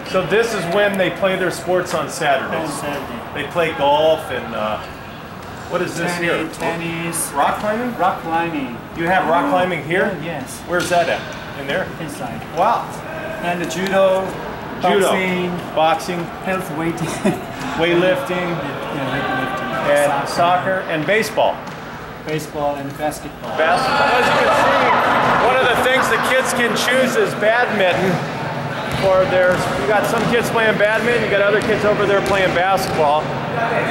So this is when they play their sports on Saturdays. On Saturday. They play golf and what is this here? Tennis. Rock climbing? Rock climbing. You have rock climbing here? Yes. Where's that at? In there? Inside. Wow. And the judo, boxing, health weighting, weightlifting, weightlifting, and soccer and baseball. Baseball and basketball. Basketball. As you can see, one of the things the kids can choose is badminton. Or you got some kids playing badminton, you got other kids over there playing basketball.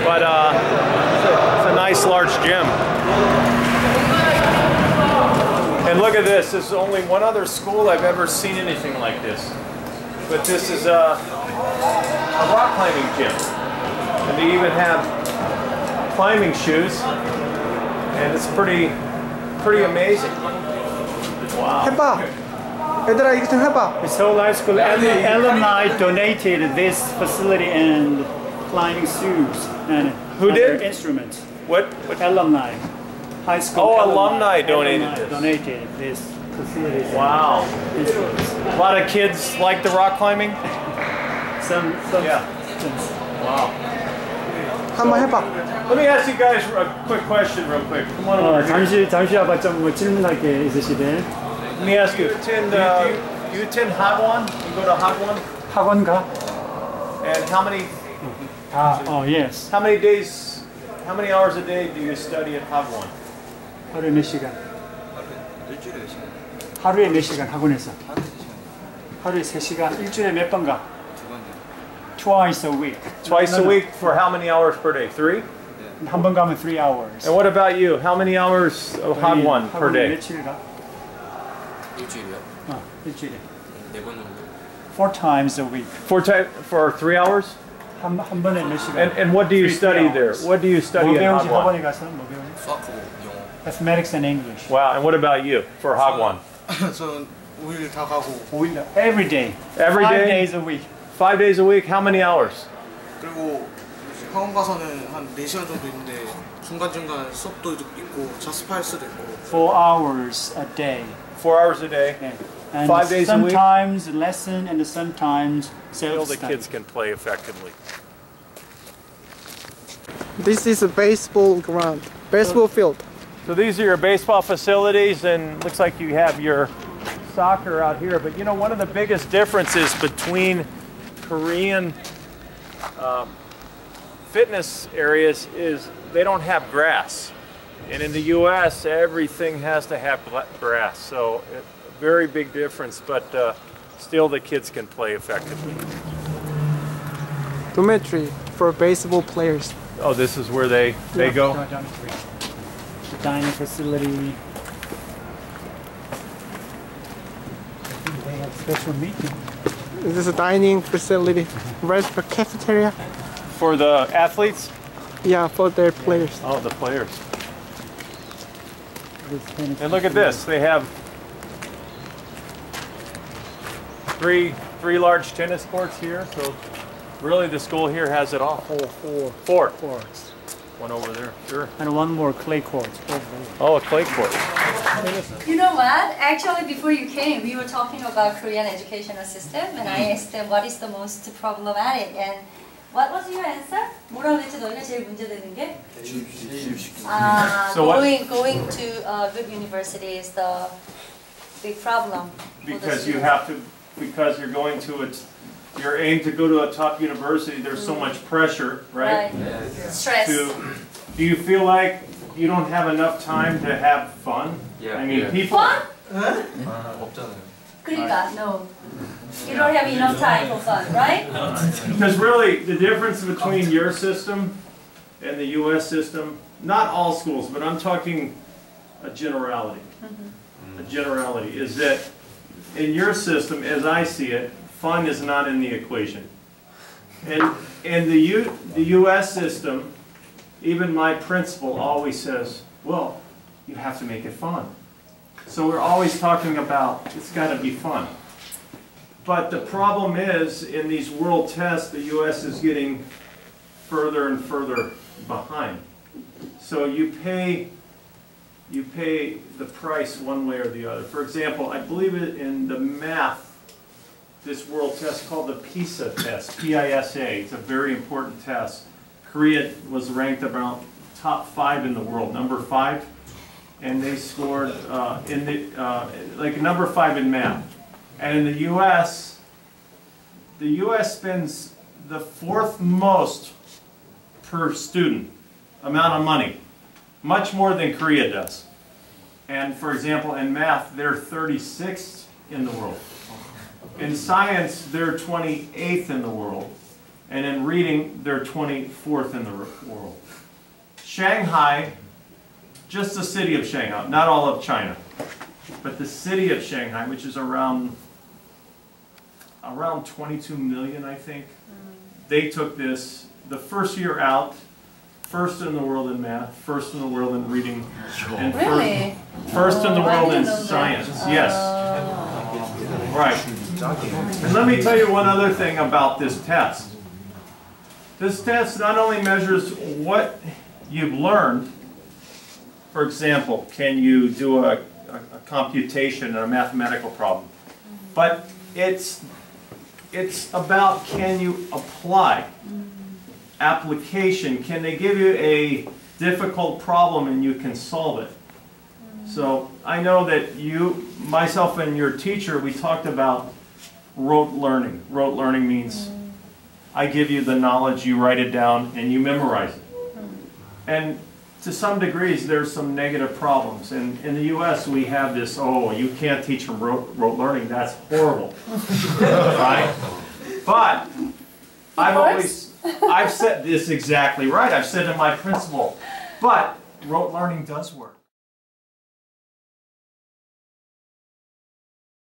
But it's a nice large gym. And look at this. This is only one other school I've ever seen anything like this. But this is a rock climbing gym. And they even have climbing shoes. And it's pretty amazing. Wow. 얘들아 이거 좀 해봐. The Seoul High School alumni donated this facility and climbing shoes and who did? Instruments. What? Alumni. High school. Oh, alumni donated this. Donated this facility. Wow. A lot of kids like the rock climbing? Some yeah. Wow. 한번 해봐. Let me ask you guys a quick question real quick. Come on over here. 잠시 아까 좀 질문할 게 있으시대. Let me ask you, do you attend Hagwon? You go to Hagwon? 학원 가? And how many? Yes. How many hours a day do you study at Hagwon? 하루에 몇 시간? 일주일에 몇 시간? 하루에 몇 시간 학원에서? 하루에 3시간. 일주일에 몇 번 가? 2번. Twice a week. Twice a week for how many hours per day? 3? 한 번 가면 3 hours. And what about you? How many hours of Hagwon per day? 며칠 가? 일주일이요? 일주일에. 4번 정도. 4 times a week. For 3 hours? 한 번에 몇 시간? And what do you study there? What do you study at 배우지 Hagwon? 학원에 가서 뭐 배우니? 수학하고 영어. Mathematics and English. Wow, and what about you for Hagwon? 저는 5일 다 가고. Every day. Every day? 5 days a week. 5 days a week? How many hours? 그리고 학원 가서는 한 4시간 정도 있는데 중간중간 수업도 있고 자습할 수도 있고. 4 hours a day. 4 hours a day. Yeah. And 5 days a week. sometimes lesson and sometimes self-study. The kids can play effectively. This is a baseball ground, baseball field. So these are your baseball facilities, and looks like you have your soccer out here. But you know, one of the biggest differences between Korean fitness areas is they don't have grass. And in the U.S., everything has to have grass. So very big difference, but still the kids can play effectively. Dormitory for baseball players. Oh, this is where they go? The dining facility. They have special meeting. This is a dining facility, restaurant, cafeteria. For the athletes? Yeah, for their players. Oh, the players. And look at this. They have three large tennis courts here. So really the school here has it all. Four courts. One over there, sure. And one more clay court. Oh, a clay court. You know what? Actually, before you came, we were talking about Korean educational system, and I asked them what is the most problematic, and what was your answer? 뭐라고 했지? 너희가 제일 문제되는 게? So going to a good university is the big problem. Because you're going to you're aimed to go to a top university. There's so much pressure, right? Stress. Do you feel like you don't have enough time to have fun? Yeah. I mean, people. Fun? 없잖아요. 그러니까 no. You don't have enough time for fun, right? Because really, the difference between your system and the U.S. system, not all schools, but I'm talking a generality. A generality is that in your system, as I see it, fun is not in the equation. And in the U.S. system, even my principal always says, well, you have to make it fun. So we're always talking about, it's got to be fun. But the problem is, in these world tests, the U.S. is getting further and further behind. So you pay the price one way or the other. For example, I believe it in the math this world test called the Pisa Test, P-I-S-A. It's a very important test. Korea was ranked about top 5 in the world, number 5, and they scored like number 5 in math. And in the U.S. spends the 4th most per student amount of money, much more than Korea does. And for example, in math, they're 36th in the world. In science, they're 28th in the world. And in reading, they're 24th in the world. Shanghai, just the city of Shanghai, not all of China, but the city of Shanghai, which is around 22 million, I think. They took this the first year out, first in the world in math, first in the world in reading, and Really? first in the I world in didn't know that. science. Yes. Right. And let me tell you one other thing about this test. This test not only measures what you've learned, for example, can you do a computation or a mathematical problem, but it's about can you apply. Application, can they give you a difficult problem and you can solve it? So I know that you, myself and your teacher, we talked about rote learning. Rote learning means I give you the knowledge, you write it down, and you memorize it. And to some degrees, there's some negative problems. And in the U.S., we have this, oh, you can't teach from rote learning. That's horrible. Right? But I've said this exactly right. I've said to my principal, but rote learning does work.